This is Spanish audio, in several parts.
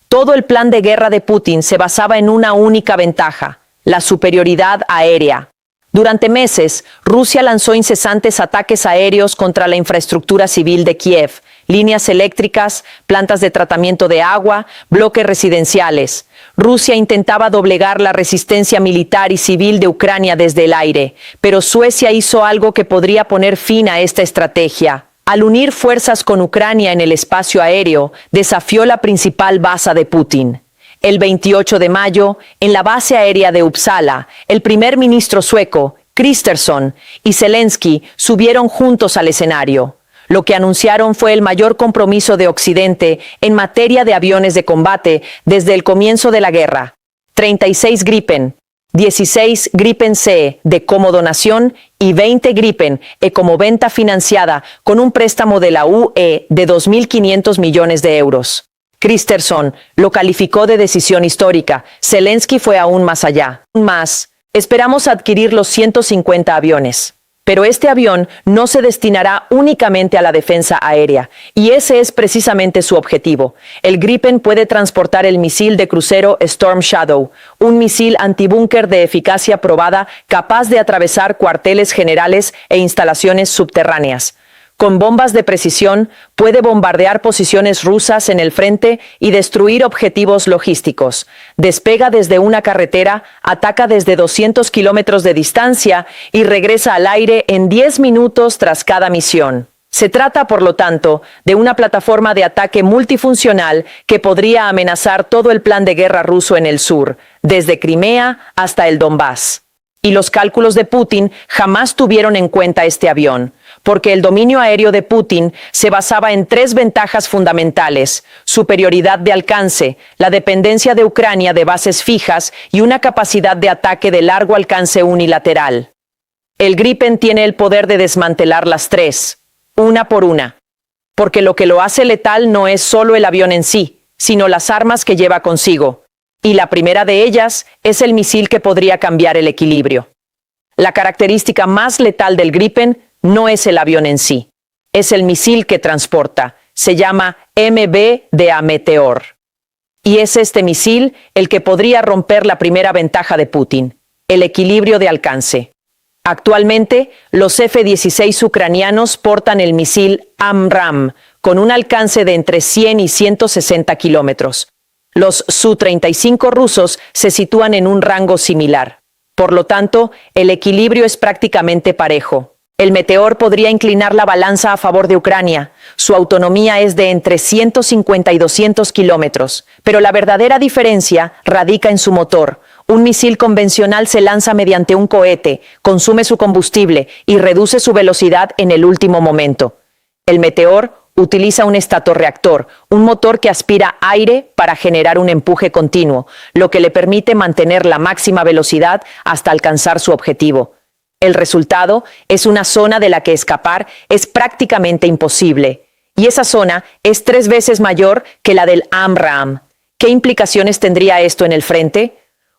Todo el plan de guerra de Putin se basaba en una única ventaja: la superioridad aérea. Durante meses, Rusia lanzó incesantes ataques aéreos contra la infraestructura civil de Kiev, líneas eléctricas, plantas de tratamiento de agua, bloques residenciales. Rusia intentaba doblegar la resistencia militar y civil de Ucrania desde el aire, pero Suecia hizo algo que podría poner fin a esta estrategia. Al unir fuerzas con Ucrania en el espacio aéreo, desafió la principal base de Putin. El 28 de mayo, en la base aérea de Uppsala, el primer ministro sueco, Kristersson, y Zelensky subieron juntos al escenario. Lo que anunciaron fue el mayor compromiso de Occidente en materia de aviones de combate desde el comienzo de la guerra. 36 Gripen, 16 Gripen C de comodonación y 20 Gripen como venta financiada con un préstamo de la UE de 2.500 millones de euros. Kristersson lo calificó de decisión histórica. Zelensky fue aún más allá. Esperamos adquirir los 150 aviones. Pero este avión no se destinará únicamente a la defensa aérea, y ese es precisamente su objetivo. El Gripen puede transportar el misil de crucero Storm Shadow, un misil antibúnker de eficacia probada capaz de atravesar cuarteles generales e instalaciones subterráneas. Con bombas de precisión, puede bombardear posiciones rusas en el frente y destruir objetivos logísticos. Despega desde una carretera, ataca desde 200 kilómetros de distancia y regresa al aire en 10 minutos tras cada misión. Se trata, por lo tanto, de una plataforma de ataque multifuncional que podría amenazar todo el plan de guerra ruso en el sur, desde Crimea hasta el Donbass. Y los cálculos de Putin jamás tuvieron en cuenta este avión, porque el dominio aéreo de Putin se basaba en 3 ventajas fundamentales: superioridad de alcance, la dependencia de Ucrania de bases fijas y una capacidad de ataque de largo alcance unilateral. El Gripen tiene el poder de desmantelar las 3, una por una, porque lo que lo hace letal no es solo el avión en sí, sino las armas que lleva consigo. Y la primera de ellas es el misil que podría cambiar el equilibrio. La característica más letal del Gripen no es el avión en sí, es el misil que transporta. Se llama MBDA Meteor. Y es este misil el que podría romper la primera ventaja de Putin: el equilibrio de alcance. Actualmente, los F-16 ucranianos portan el misil AMRAAM, con un alcance de entre 100 y 160 kilómetros. Los Su-35 rusos se sitúan en un rango similar. Por lo tanto, el equilibrio es prácticamente parejo. El Meteor podría inclinar la balanza a favor de Ucrania. Su autonomía es de entre 150 y 200 kilómetros. Pero la verdadera diferencia radica en su motor. Un misil convencional se lanza mediante un cohete, consume su combustible y reduce su velocidad en el último momento. El Meteor utiliza un estatorreactor, un motor que aspira aire para generar un empuje continuo, lo que le permite mantener la máxima velocidad hasta alcanzar su objetivo. El resultado es una zona de la que escapar es prácticamente imposible, y esa zona es 3 veces mayor que la del AMRAAM. ¿Qué implicaciones tendría esto en el frente?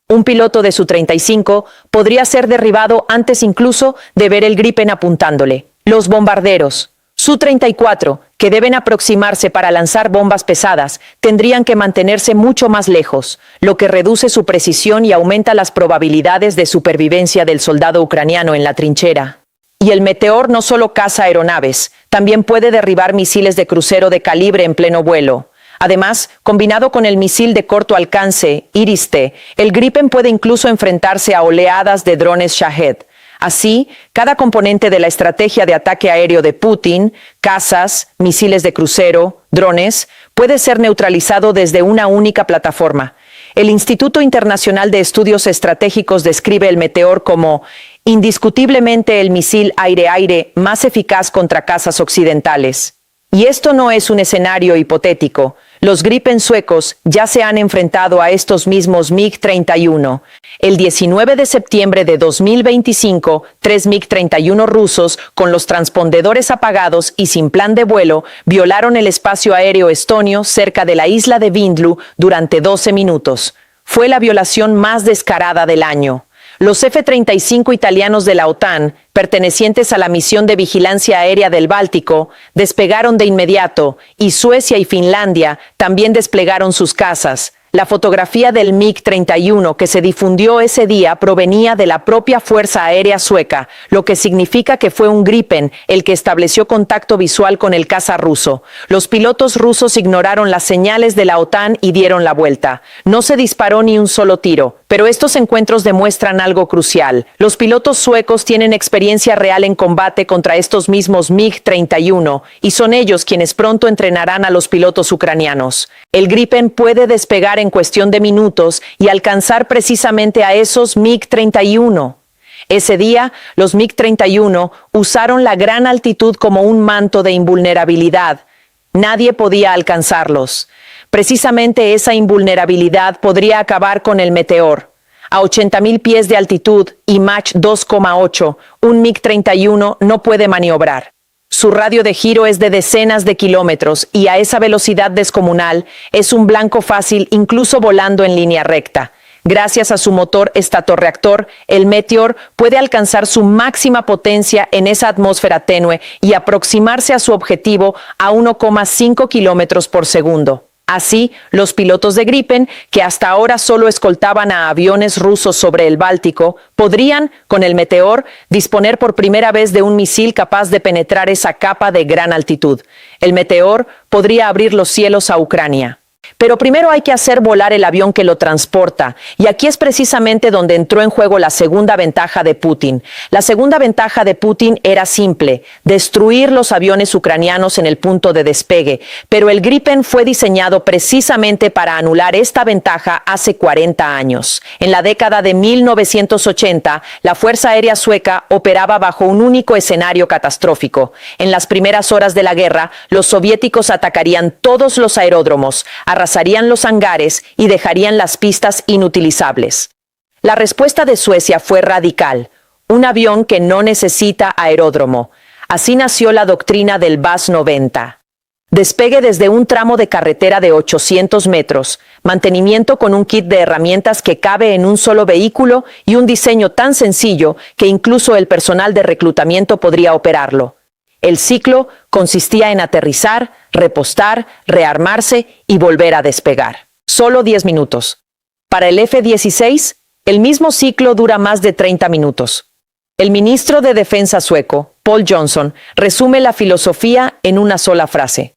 Un piloto de Su-35 podría ser derribado antes incluso de ver el Gripen apuntándole. Los bombarderos Su-34, que deben aproximarse para lanzar bombas pesadas, tendrían que mantenerse mucho más lejos, lo que reduce su precisión y aumenta las probabilidades de supervivencia del soldado ucraniano en la trinchera. Y el Meteor no solo caza aeronaves, también puede derribar misiles de crucero de calibre en pleno vuelo. Además, combinado con el misil de corto alcance, Iris-T, el Gripen puede incluso enfrentarse a oleadas de drones Shahed. Así, cada componente de la estrategia de ataque aéreo de Putin, cazas, misiles de crucero, drones, puede ser neutralizado desde una única plataforma. El Instituto Internacional de Estudios Estratégicos describe el Meteor como indiscutiblemente el misil aire-aire más eficaz contra cazas occidentales. Y esto no es un escenario hipotético. Los Gripen suecos ya se han enfrentado a estos mismos MiG-31. El 19 de septiembre de 2025, 3 MiG-31 rusos, con los transpondedores apagados y sin plan de vuelo, violaron el espacio aéreo estonio cerca de la isla de Vindlú durante 12 minutos. Fue la violación más descarada del año. Los F-35 italianos de la OTAN, pertenecientes a la misión de vigilancia aérea del Báltico, despegaron de inmediato, y Suecia y Finlandia también desplegaron sus cazas. La fotografía del MiG-31 que se difundió ese día provenía de la propia Fuerza Aérea Sueca, lo que significa que fue un Gripen el que estableció contacto visual con el caza ruso. Los pilotos rusos ignoraron las señales de la OTAN y dieron la vuelta. No se disparó ni un solo tiro, pero estos encuentros demuestran algo crucial. Los pilotos suecos tienen experiencia real en combate contra estos mismos MiG-31 y son ellos quienes pronto entrenarán a los pilotos ucranianos. El Gripen puede despegar en cuestión de minutos y alcanzar precisamente a esos MiG-31. Ese día, los MiG-31 usaron la gran altitud como un manto de invulnerabilidad. Nadie podía alcanzarlos. Precisamente esa invulnerabilidad podría acabar con el Meteor. A 80.000 pies de altitud y Mach 2,8, un MiG-31 no puede maniobrar. Su radio de giro es de decenas de kilómetros y a esa velocidad descomunal es un blanco fácil incluso volando en línea recta. Gracias a su motor estatorreactor, el Meteor puede alcanzar su máxima potencia en esa atmósfera tenue y aproximarse a su objetivo a 1,5 kilómetros por segundo. Así, los pilotos de Gripen, que hasta ahora solo escoltaban a aviones rusos sobre el Báltico, podrían, con el Meteor, disponer por primera vez de un misil capaz de penetrar esa capa de gran altitud. El Meteor podría abrir los cielos a Ucrania. Pero primero hay que hacer volar el avión que lo transporta, y aquí es precisamente donde entró en juego la segunda ventaja de Putin. La segunda ventaja de Putin era simple: destruir los aviones ucranianos en el punto de despegue, pero el Gripen fue diseñado precisamente para anular esta ventaja hace 40 años. En la década de 1980, la Fuerza Aérea Sueca operaba bajo un único escenario catastrófico. En las primeras horas de la guerra, los soviéticos atacarían todos los aeródromos, arrasarían los hangares y dejarían las pistas inutilizables. La respuesta de Suecia fue radical: un avión que no necesita aeródromo. Así nació la doctrina del VAS-90. Despegue desde un tramo de carretera de 800 metros, mantenimiento con un kit de herramientas que cabe en un solo vehículo y un diseño tan sencillo que incluso el personal de reclutamiento podría operarlo. El ciclo consistía en aterrizar, repostar, rearmarse y volver a despegar. Solo 10 minutos. Para el F-16, el mismo ciclo dura más de 30 minutos. El ministro de Defensa sueco, Paul Johnson, resume la filosofía en una sola frase: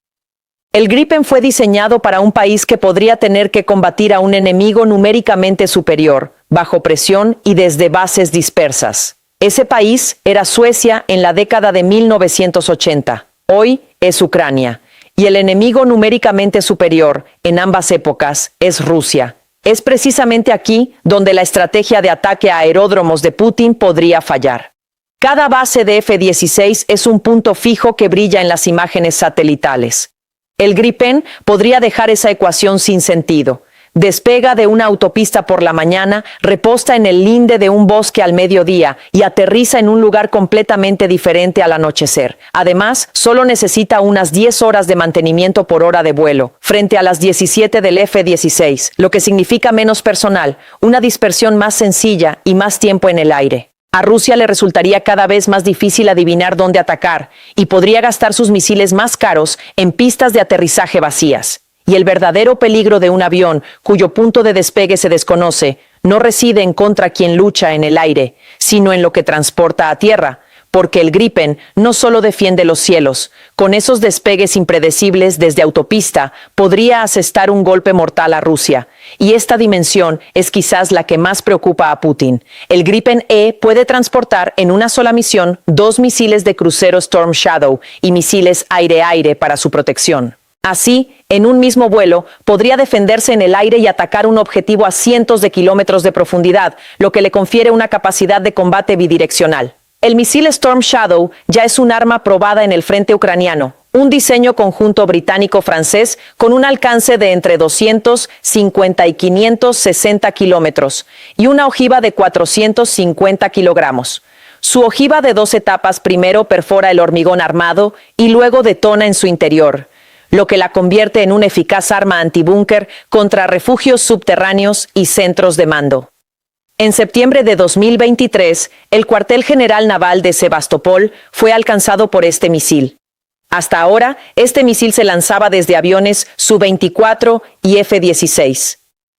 el Gripen fue diseñado para un país que podría tener que combatir a un enemigo numéricamente superior, bajo presión y desde bases dispersas. Ese país era Suecia en la década de 1980. Hoy es Ucrania. Y el enemigo numéricamente superior en ambas épocas es Rusia. Es precisamente aquí donde la estrategia de ataque a aeródromos de Putin podría fallar. Cada base de F-16 es un punto fijo que brilla en las imágenes satelitales. El Gripen podría dejar esa ecuación sin sentido. Despega de una autopista por la mañana, reposta en el linde de un bosque al mediodía y aterriza en un lugar completamente diferente al anochecer. Además, solo necesita unas 10 horas de mantenimiento por hora de vuelo, frente a las 17 del F-16, lo que significa menos personal, una dispersión más sencilla y más tiempo en el aire. A Rusia le resultaría cada vez más difícil adivinar dónde atacar y podría gastar sus misiles más caros en pistas de aterrizaje vacías. Y el verdadero peligro de un avión cuyo punto de despegue se desconoce no reside en contra quien lucha en el aire, sino en lo que transporta a tierra, porque el Gripen no solo defiende los cielos, con esos despegues impredecibles desde autopista podría asestar un golpe mortal a Rusia. Y esta dimensión es quizás la que más preocupa a Putin. El Gripen E puede transportar en una sola misión 2 misiles de crucero Storm Shadow y misiles aire-aire para su protección. Así, en un mismo vuelo, podría defenderse en el aire y atacar un objetivo a cientos de kilómetros de profundidad, lo que le confiere una capacidad de combate bidireccional. El misil Storm Shadow ya es un arma probada en el frente ucraniano, un diseño conjunto británico-francés con un alcance de entre 250 y 560 kilómetros y una ojiva de 450 kilogramos. Su ojiva de 2 etapas primero perfora el hormigón armado y luego detona en su interior, lo que la convierte en una eficaz arma antibúnker contra refugios subterráneos y centros de mando. En septiembre de 2023, el cuartel general naval de Sebastopol fue alcanzado por este misil. Hasta ahora, este misil se lanzaba desde aviones Su-24 y F-16.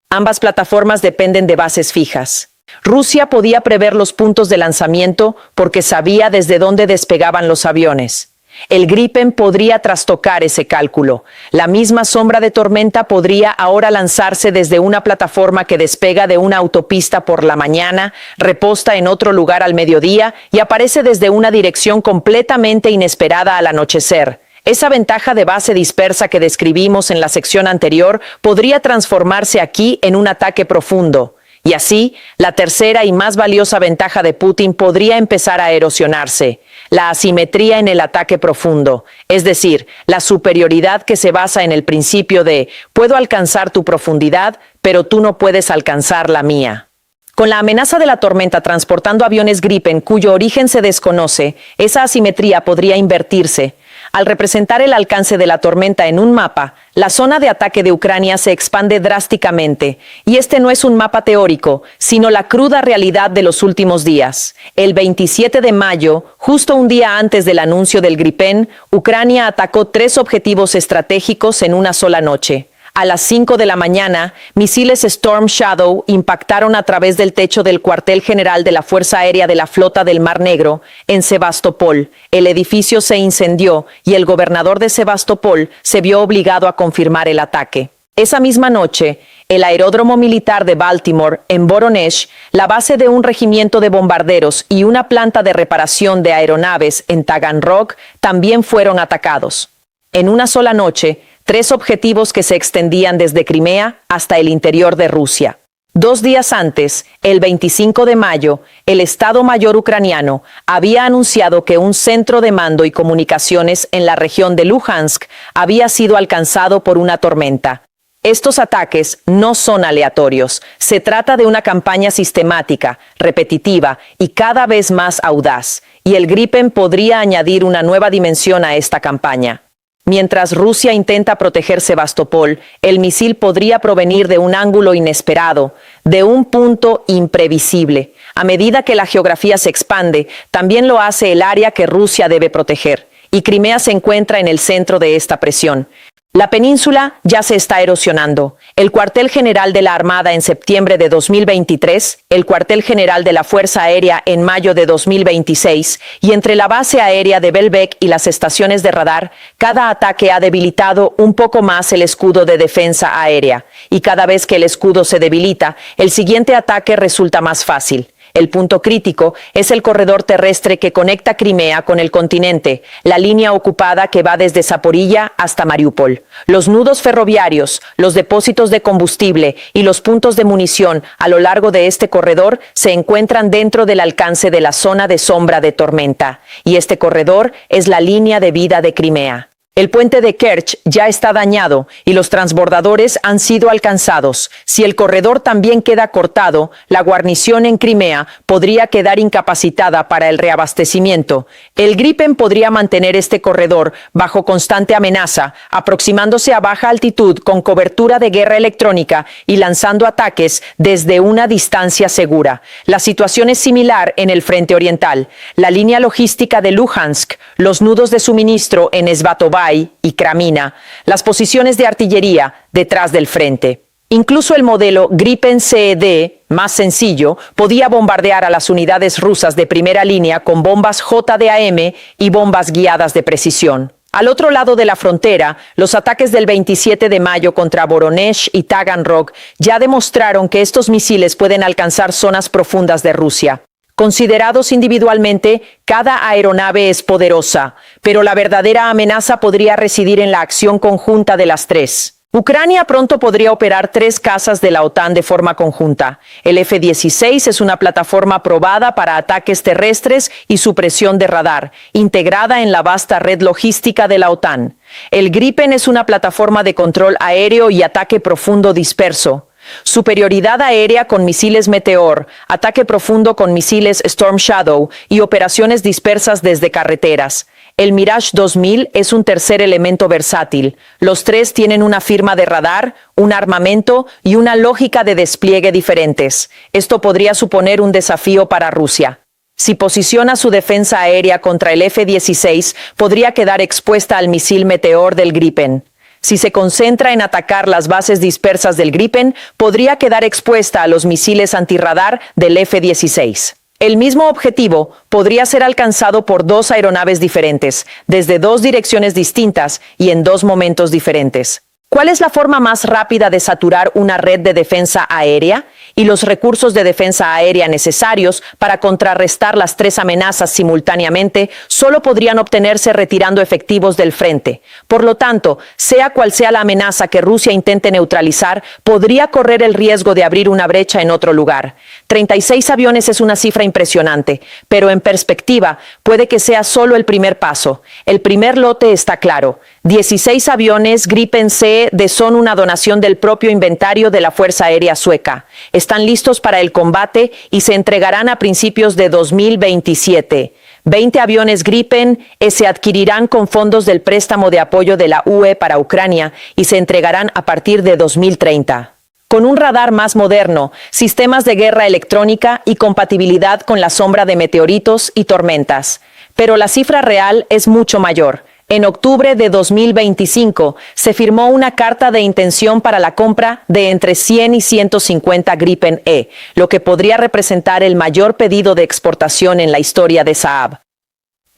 Ambas plataformas dependen de bases fijas. Rusia podía prever los puntos de lanzamiento porque sabía desde dónde despegaban los aviones. El Gripen podría trastocar ese cálculo. La misma sombra de tormenta podría ahora lanzarse desde una plataforma que despega de una autopista por la mañana, reposta en otro lugar al mediodía y aparece desde una dirección completamente inesperada al anochecer. Esa ventaja de base dispersa que describimos en la sección anterior podría transformarse aquí en un ataque profundo. Y así, la tercera y más valiosa ventaja de Putin podría empezar a erosionarse: la asimetría en el ataque profundo, es decir, la superioridad que se basa en el principio de puedo alcanzar tu profundidad, pero tú no puedes alcanzar la mía. Con la amenaza de la tormenta transportando aviones Gripen cuyo origen se desconoce, esa asimetría podría invertirse. Al representar el alcance de la tormenta en un mapa, la zona de ataque de Ucrania se expande drásticamente, y este no es un mapa teórico, sino la cruda realidad de los últimos días. El 27 de mayo, justo un día antes del anuncio del Gripen, Ucrania atacó 3 objetivos estratégicos en una sola noche. A las 5 de la mañana, misiles Storm Shadow impactaron a través del techo del cuartel general de la Fuerza Aérea de la Flota del Mar Negro en Sebastopol. El edificio se incendió y el gobernador de Sebastopol se vio obligado a confirmar el ataque. Esa misma noche, el aeródromo militar de Baltimore, en Voronezh, la base de un regimiento de bombarderos y una planta de reparación de aeronaves en Taganrog también fueron atacados. En una sola noche, 3 objetivos que se extendían desde Crimea hasta el interior de Rusia. 2 días antes, el 25 de mayo, el Estado Mayor ucraniano había anunciado que un centro de mando y comunicaciones en la región de Luhansk había sido alcanzado por una tormenta. Estos ataques no son aleatorios. Se trata de una campaña sistemática, repetitiva y cada vez más audaz, y el Gripen podría añadir una nueva dimensión a esta campaña. Mientras Rusia intenta proteger Sebastopol, el misil podría provenir de un ángulo inesperado, de un punto imprevisible. A medida que la geografía se expande, también lo hace el área que Rusia debe proteger, y Crimea se encuentra en el centro de esta presión. La península ya se está erosionando. El cuartel general de la Armada en septiembre de 2023, el cuartel general de la Fuerza Aérea en mayo de 2026, y entre la base aérea de Belbek y las estaciones de radar, cada ataque ha debilitado un poco más el escudo de defensa aérea. Y cada vez que el escudo se debilita, el siguiente ataque resulta más fácil. El punto crítico es el corredor terrestre que conecta Crimea con el continente, la línea ocupada que va desde Zaporilla hasta Mariupol. Los nudos ferroviarios, los depósitos de combustible y los puntos de munición a lo largo de este corredor se encuentran dentro del alcance de la zona de sombra de tormenta, y este corredor es la línea de vida de Crimea. El puente de Kerch ya está dañado y los transbordadores han sido alcanzados. Si el corredor también queda cortado, la guarnición en Crimea podría quedar incapacitada para el reabastecimiento. El Gripen podría mantener este corredor bajo constante amenaza, aproximándose a baja altitud con cobertura de guerra electrónica y lanzando ataques desde una distancia segura. La situación es similar en el frente oriental. La línea logística de Luhansk, los nudos de suministro en Svatopol y Kramina, las posiciones de artillería detrás del frente. Incluso el modelo Gripen CED, más sencillo, podía bombardear a las unidades rusas de primera línea con bombas JDAM y bombas guiadas de precisión. Al otro lado de la frontera, los ataques del 27 de mayo contra Voronezh y Taganrog ya demostraron que estos misiles pueden alcanzar zonas profundas de Rusia. Considerados individualmente, cada aeronave es poderosa, pero la verdadera amenaza podría residir en la acción conjunta de las 3. Ucrania pronto podría operar 3 cazas de la OTAN de forma conjunta. El F-16 es una plataforma probada para ataques terrestres y supresión de radar, integrada en la vasta red logística de la OTAN. El Gripen es una plataforma de control aéreo y ataque profundo disperso. Superioridad aérea con misiles Meteor, ataque profundo con misiles Storm Shadow y operaciones dispersas desde carreteras. El Mirage 2000 es un tercer elemento versátil. Los tres tienen una firma de radar, un armamento y una lógica de despliegue diferentes. Esto podría suponer un desafío para Rusia. Si posiciona su defensa aérea contra el F-16, podría quedar expuesta al misil Meteor del Gripen. Si se concentra en atacar las bases dispersas del Gripen, podría quedar expuesta a los misiles antirradar del F-16. El mismo objetivo podría ser alcanzado por dos aeronaves diferentes, desde dos direcciones distintas y en dos momentos diferentes. ¿Cuál es la forma más rápida de saturar una red de defensa aérea y los recursos de defensa aérea necesarios para contrarrestar las tres amenazas simultáneamente solo podrían obtenerse retirando efectivos del frente? Por lo tanto, sea cual sea la amenaza que Rusia intente neutralizar, podría correr el riesgo de abrir una brecha en otro lugar. 36 aviones es una cifra impresionante, pero en perspectiva puede que sea solo el primer paso. El primer lote está claro. 16 aviones Gripen C son una donación del propio inventario de la Fuerza Aérea Sueca. Están listos para el combate y se entregarán a principios de 2027. 20 aviones Gripen se adquirirán con fondos del préstamo de apoyo de la UE para Ucrania y se entregarán a partir de 2030. Con un radar más moderno, sistemas de guerra electrónica y compatibilidad con la sombra de meteoritos y tormentas. Pero la cifra real es mucho mayor. En octubre de 2025 se firmó una carta de intención para la compra de entre 100 y 150 Gripen E, lo que podría representar el mayor pedido de exportación en la historia de Saab.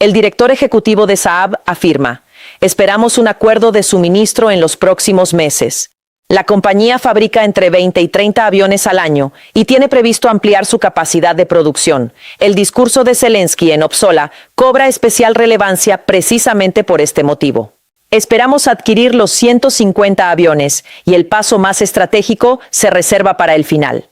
El director ejecutivo de Saab afirma: "Esperamos un acuerdo de suministro en los próximos meses". La compañía fabrica entre 20 y 30 aviones al año y tiene previsto ampliar su capacidad de producción. El discurso de Zelensky en Uppsala cobra especial relevancia precisamente por este motivo. Esperamos adquirir los 150 aviones y el paso más estratégico se reserva para el final.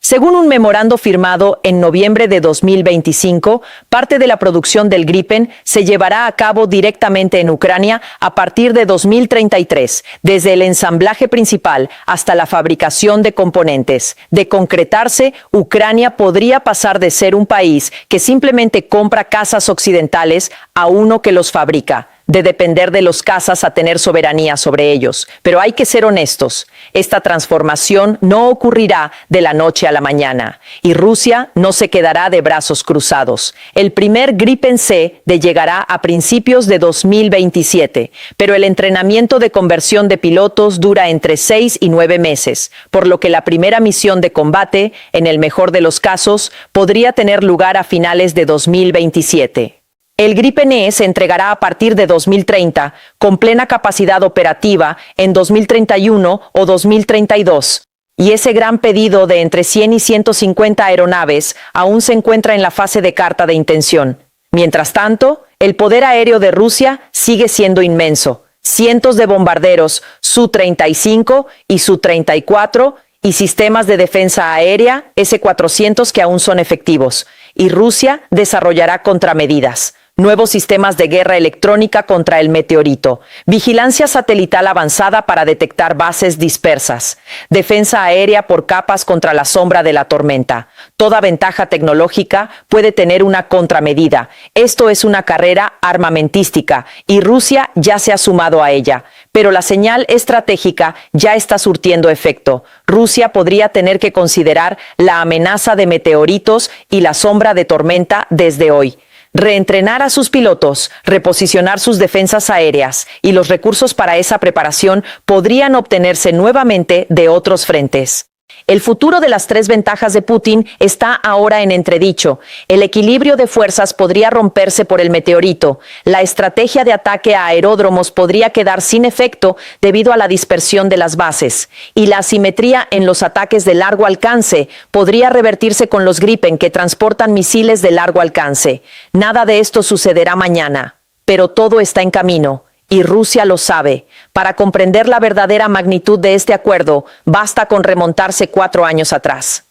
Según un memorando firmado en noviembre de 2025, parte de la producción del Gripen se llevará a cabo directamente en Ucrania a partir de 2033, desde el ensamblaje principal hasta la fabricación de componentes. De concretarse, Ucrania podría pasar de ser un país que simplemente compra cazas occidentales a uno que los fabrica, de depender de los cazas a tener soberanía sobre ellos. Pero hay que ser honestos, esta transformación no ocurrirá de la noche a la mañana, y Rusia no se quedará de brazos cruzados. El primer Gripen C llegará a principios de 2027, pero el entrenamiento de conversión de pilotos dura entre 6 y 9 meses, por lo que la primera misión de combate, en el mejor de los casos, podría tener lugar a finales de 2027. El Gripen E se entregará a partir de 2030, con plena capacidad operativa en 2031 o 2032. Y ese gran pedido de entre 100 y 150 aeronaves aún se encuentra en la fase de carta de intención. Mientras tanto, el poder aéreo de Rusia sigue siendo inmenso. Cientos de bombarderos Su-35 y Su-34 y sistemas de defensa aérea S-400 que aún son efectivos. Y Rusia desarrollará contramedidas. Nuevos sistemas de guerra electrónica contra el meteorito, vigilancia satelital avanzada para detectar bases dispersas, defensa aérea por capas contra la sombra de la tormenta. Toda ventaja tecnológica puede tener una contramedida. Esto es una carrera armamentística y Rusia ya se ha sumado a ella. Pero la señal estratégica ya está surtiendo efecto. Rusia podría tener que considerar la amenaza de meteoritos y la sombra de tormenta desde hoy. Reentrenar a sus pilotos, reposicionar sus defensas aéreas y los recursos para esa preparación podrían obtenerse nuevamente de otros frentes. El futuro de las tres ventajas de Putin está ahora en entredicho. El equilibrio de fuerzas podría romperse por el meteorito. La estrategia de ataque a aeródromos podría quedar sin efecto debido a la dispersión de las bases. Y la asimetría en los ataques de largo alcance podría revertirse con los Gripen que transportan misiles de largo alcance. Nada de esto sucederá mañana, pero todo está en camino. Y Rusia lo sabe. Para comprender la verdadera magnitud de este acuerdo, basta con remontarse 4 años atrás.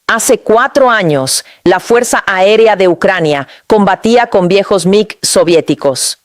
Hace 4 años, la Fuerza Aérea de Ucrania combatía con viejos MiG soviéticos.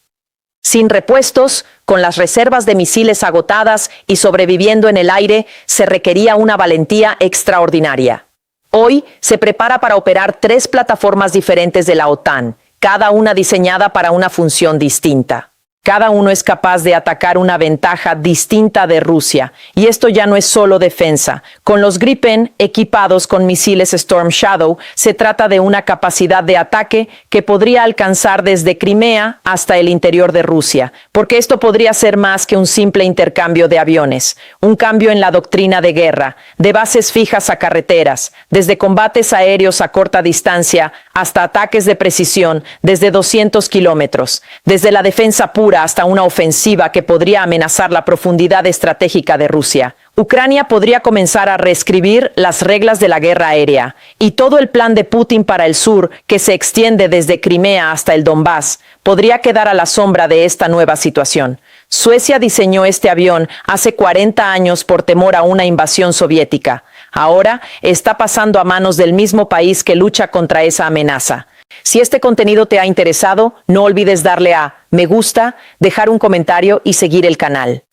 Sin repuestos, con las reservas de misiles agotadas y sobreviviendo en el aire, se requería una valentía extraordinaria. Hoy se prepara para operar 3 plataformas diferentes de la OTAN, cada una diseñada para una función distinta. Cada uno es capaz de atacar una ventaja distinta de Rusia, y esto ya no es solo defensa. Con los Gripen equipados con misiles Storm Shadow, se trata de una capacidad de ataque que podría alcanzar desde Crimea hasta el interior de Rusia, porque esto podría ser más que un simple intercambio de aviones, un cambio en la doctrina de guerra, de bases fijas a carreteras, desde combates aéreos a corta distancia hasta ataques de precisión desde 200 kilómetros, desde la defensa pura hasta una ofensiva que podría amenazar la profundidad estratégica de Rusia. Ucrania podría comenzar a reescribir las reglas de la guerra aérea, y todo el plan de Putin para el sur, que se extiende desde Crimea hasta el Donbass, podría quedar a la sombra de esta nueva situación. Suecia diseñó este avión hace 40 años por temor a una invasión soviética. Ahora está pasando a manos del mismo país que lucha contra esa amenaza. Si este contenido te ha interesado, no olvides darle a me gusta, dejar un comentario y seguir el canal.